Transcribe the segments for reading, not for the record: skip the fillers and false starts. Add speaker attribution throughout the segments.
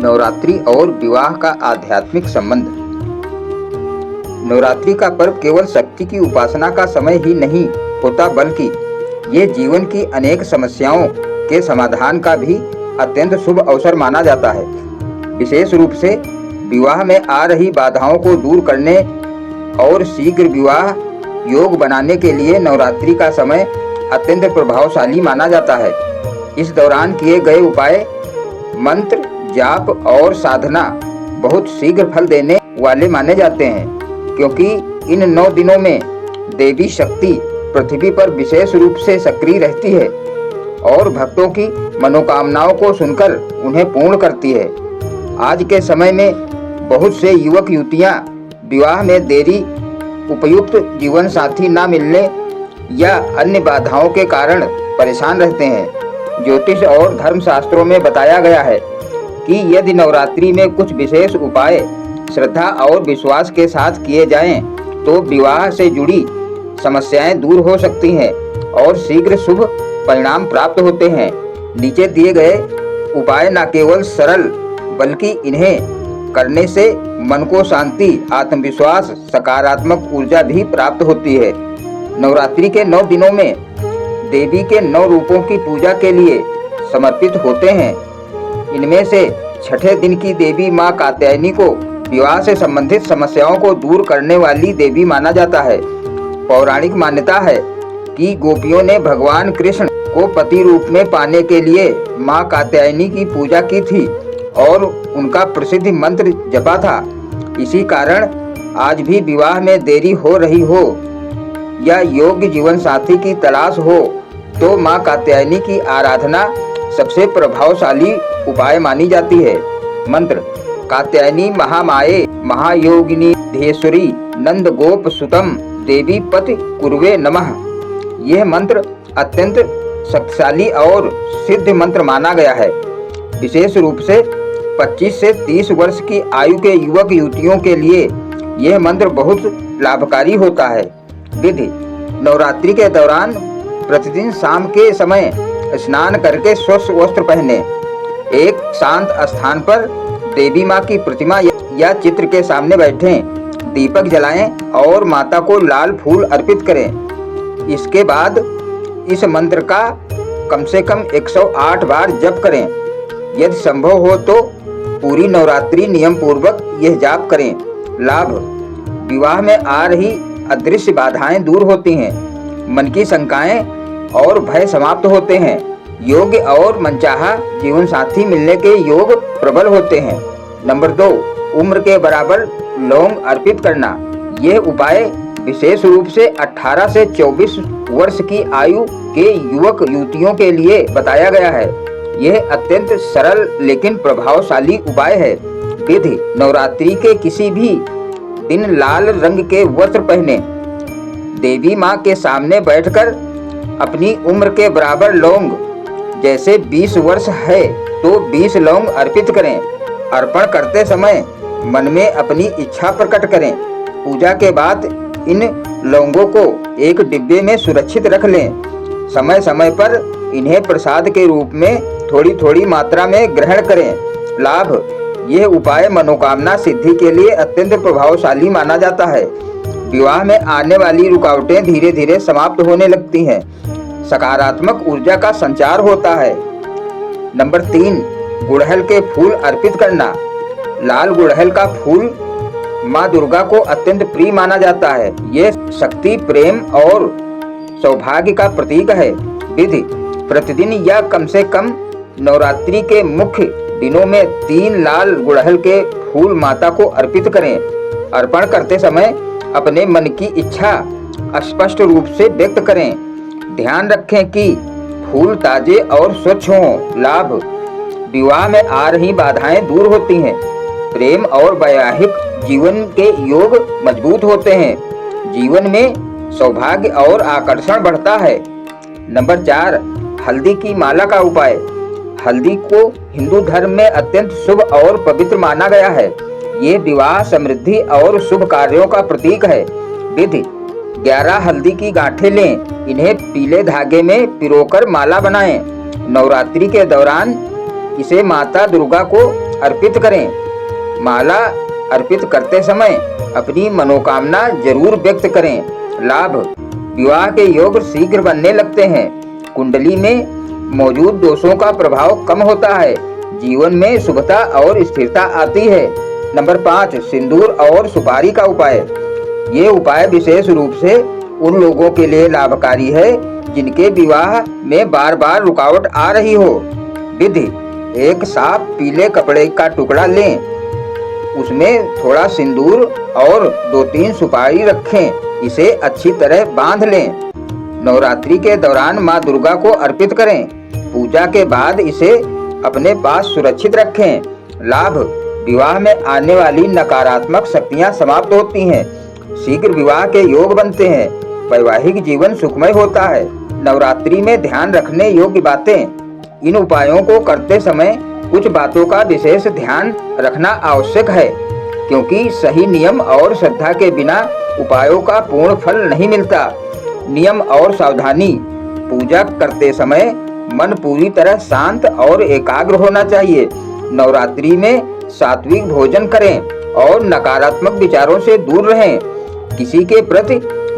Speaker 1: नवरात्रि और विवाह का आध्यात्मिक संबंध। नवरात्रि का पर्व केवल शक्ति की उपासना का समय ही नहीं होता, बल्कि ये जीवन की अनेक समस्याओं के समाधान का भी अत्यंत शुभ अवसर माना जाता है। विशेष रूप से विवाह में आ रही बाधाओं को दूर करने और शीघ्र विवाह योग बनाने के लिए नवरात्रि का समय अत्यंत प्रभावशाली माना जाता है। इस दौरान किए गए उपाय, मंत्र, जाप और साधना बहुत शीघ्र फल देने वाले माने जाते हैं, क्योंकि इन 9 दिनों में देवी शक्ति पृथ्वी पर विशेष रूप से सक्रिय रहती है और भक्तों की मनोकामनाओं को सुनकर उन्हें पूर्ण करती है। आज के समय में बहुत से युवक युवतियां विवाह में देरी, उपयुक्त जीवन साथी न मिलने या अन्य बाधाओं के कारण परेशान रहते हैं। ज्योतिष और धर्मशास्त्रों में बताया गया है कि यदि नवरात्रि में कुछ विशेष उपाय श्रद्धा और विश्वास के साथ किए जाएं, तो विवाह से जुड़ी समस्याएं दूर हो सकती हैं और शीघ्र शुभ परिणाम प्राप्त होते हैं। नीचे दिए गए उपाय न केवल सरल, बल्कि इन्हें करने से मन को शांति, आत्मविश्वास, सकारात्मक ऊर्जा भी प्राप्त होती है। नवरात्रि के 9 दिनों में देवी के 9 रूपों की पूजा के लिए समर्पित होते हैं। इनमें से छठे दिन की देवी माँ कात्यायनी को विवाह से संबंधित समस्याओं को दूर करने वाली देवी माना जाता है। पौराणिक मान्यता है कि गोपियों ने भगवान कृष्ण को पति रूप में पाने के लिए माँ कात्यायनी की पूजा की थी और उनका प्रसिद्ध मंत्र जपा था। इसी कारण आज भी विवाह में देरी हो रही हो या योग्य जीवन साथी की तलाश हो, तो माँ कात्यायनी की आराधना सबसे प्रभावशाली उपाय मानी जाती है। मंत्र: कात्यायनी महामाये महायोगिनी धेश्वरी नंद गोप सुतम देवी पति कुर्वे नमः। यह मंत्र अत्यंत शक्तिशाली और सिद्ध मंत्र माना गया है। विशेष रूप से 25 से 30 वर्ष की आयु के युवक युवतियों के लिए यह मंत्र बहुत लाभकारी होता है। विधि: नवरात्रि के दौरान प्रतिदिन शाम के समय स्नान करके स्वच्छ वस्त्र पहने, एक शांत स्थान पर देवी माँ की प्रतिमा या चित्र के सामने बैठें, दीपक जलाएं और माता को लाल फूल अर्पित करें। इसके बाद इस मंत्र का कम से कम 108 बार जप करें। यदि संभव हो तो पूरी नवरात्रि नियम पूर्वक यह जाप करें। लाभ: विवाह में आ रही अदृश्य बाधाएं दूर होती हैं, मन की शंकाएं और भय समाप्त होते हैं, योग्य और मनचाहा जीवन साथी मिलने के योग प्रबल होते हैं। नंबर 2, उम्र के बराबर लौंग अर्पित करना। यह उपाय विशेष रूप से 18 से 24 वर्ष की आयु के युवक युवतियों के लिए बताया गया है। यह अत्यंत सरल लेकिन प्रभावशाली उपाय है। विधि: नवरात्रि के किसी भी दिन लाल रंग के वस्त्र पहने, देवी माँ के सामने बैठकर अपनी उम्र के बराबर लौंग, जैसे 20 वर्ष है तो 20 लौंग अर्पित करें। अर्पण करते समय मन में अपनी इच्छा प्रकट करें। पूजा के बाद इन लौंगों को एक डिब्बे में सुरक्षित रख लें। समय समय पर इन्हें प्रसाद के रूप में थोड़ी थोड़ी मात्रा में ग्रहण करें। लाभ: यह उपाय मनोकामना सिद्धि के लिए अत्यंत प्रभावशाली माना जाता है। विवाह में आने वाली रुकावटें धीरे धीरे समाप्त होने लगती हैं, सकारात्मक ऊर्जा का संचार होता है। नंबर 3, गुड़हल के फूल अर्पित करना। लाल गुड़हल का फूल माँ दुर्गा को अत्यंत प्रिय माना जाता है। ये शक्ति, प्रेम और सौभाग्य का प्रतीक है। विधि: प्रतिदिन या कम से कम नवरात्रि के मुख्य दिनों में 3 लाल गुड़हल के फूल माता को अर्पित करें। अर्पण करते समय अपने मन की इच्छा स्पष्ट रूप से व्यक्त करें। ध्यान रखें कि फूल ताजे और स्वच्छ हों। लाभ: विवाह में आ रही बाधाएं दूर होती हैं, प्रेम और वैवाहिक जीवन के योग मजबूत होते हैं, जीवन में सौभाग्य और आकर्षण बढ़ता है। नंबर 4, हल्दी की माला का उपाय। हल्दी को हिंदू धर्म में अत्यंत शुभ और पवित्र माना गया है। ये विवाह, समृद्धि और शुभ कार्यों का प्रतीक है। विधि: 11 हल्दी की गांठें लें, इन्हें पीले धागे में पिरोकर माला बनाएं। नवरात्रि के दौरान इसे माता दुर्गा को अर्पित करें। माला अर्पित करते समय अपनी मनोकामना जरूर व्यक्त करें। लाभ, विवाह के योग शीघ्र बनने लगते हैं। कुंडली में मौजूद दोषों का प्रभाव कम होता है। जीवन में शुभता और स्थिरता आती है। नंबर 5, सिंदूर और सुपारी का उपाय। ये उपाय विशेष रूप से उन लोगों के लिए लाभकारी है जिनके विवाह में बार बार रुकावट आ रही हो। विधि, एक साफ पीले कपड़े का टुकड़ा लें, उसमें थोड़ा सिंदूर और 2-3 सुपारी रखें, इसे अच्छी तरह बांध लें। नवरात्रि के दौरान माँ दुर्गा को अर्पित करें। पूजा के बाद इसे अपने पास सुरक्षित रखें। लाभ, विवाह में आने वाली नकारात्मक शक्तियाँ समाप्त होती हैं। शीघ्र विवाह के योग बनते हैं। वैवाहिक जीवन सुखमय होता है। नवरात्रि में ध्यान रखने योग्य बातें। इन उपायों को करते समय कुछ बातों का विशेष ध्यान रखना आवश्यक है, क्योंकि सही नियम और श्रद्धा के बिना उपायों का पूर्ण फल नहीं मिलता। नियम और सावधानी, पूजा करते समय मन पूरी तरह शांत और एकाग्र होना चाहिए। नवरात्रि में सात्विक भोजन करें और नकारात्मक विचारों से दूर रहें। किसी के प्रति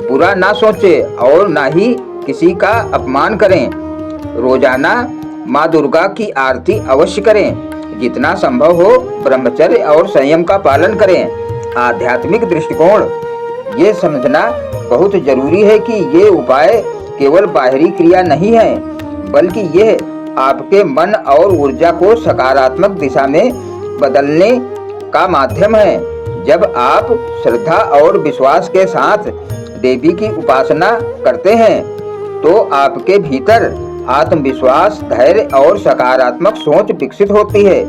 Speaker 1: बुरा ना सोचें और ना ही किसी का अपमान करें। रोजाना माँ दुर्गा की आरती अवश्य करें। जितना संभव हो ब्रह्मचर्य और संयम का पालन करें। आध्यात्मिक दृष्टिकोण, ये समझना बहुत जरूरी है कि ये उपाय केवल बाहरी क्रिया नहीं है, बल्कि यह आपके मन और ऊर्जा को सकारात्मक दिशा में बदलने का माध्यम है। जब आप श्रद्धा और विश्वास के साथ देवी की उपासना करते हैं तो आपके भीतर आत्मविश्वास, धैर्य और सकारात्मक सोच विकसित होती है।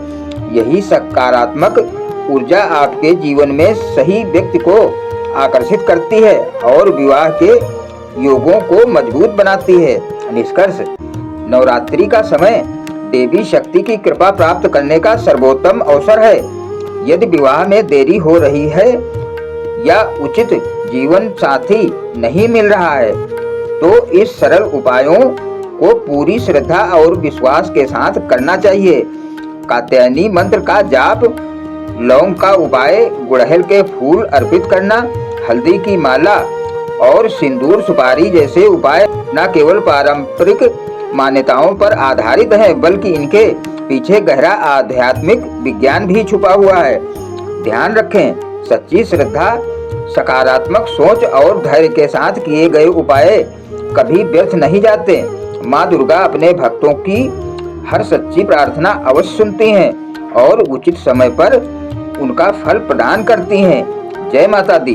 Speaker 1: यही सकारात्मक ऊर्जा आपके जीवन में सही व्यक्ति को आकर्षित करती है और विवाह के योगों को मजबूत बनाती है। निष्कर्ष, नवरात्रि का समय देवी शक्ति की कृपा प्राप्त करने का सर्वोत्तम अवसर है। यदि विवाह में देरी हो रही है या उचित जीवन साथी नहीं मिल रहा है तो इस सरल उपायों को पूरी श्रद्धा और विश्वास के साथ करना चाहिए। कात्यायनी मंत्र का जाप, लौंग का उपाय, गुड़हल के फूल अर्पित करना, हल्दी की माला और सिंदूर सुपारी जैसे उपाय न केवल पारंपरिक मान्यताओं पर आधारित हैं, बल्कि इनके पीछे गहरा आध्यात्मिक विज्ञान भी छुपा हुआ है। ध्यान रखें, सच्ची श्रद्धा, सकारात्मक सोच और धैर्य के साथ किए गए उपाय कभी व्यर्थ नहीं जाते। माँ दुर्गा अपने भक्तों की हर सच्ची प्रार्थना अवश्य सुनती हैं और उचित समय पर उनका फल प्रदान करती हैं। जय माता दी।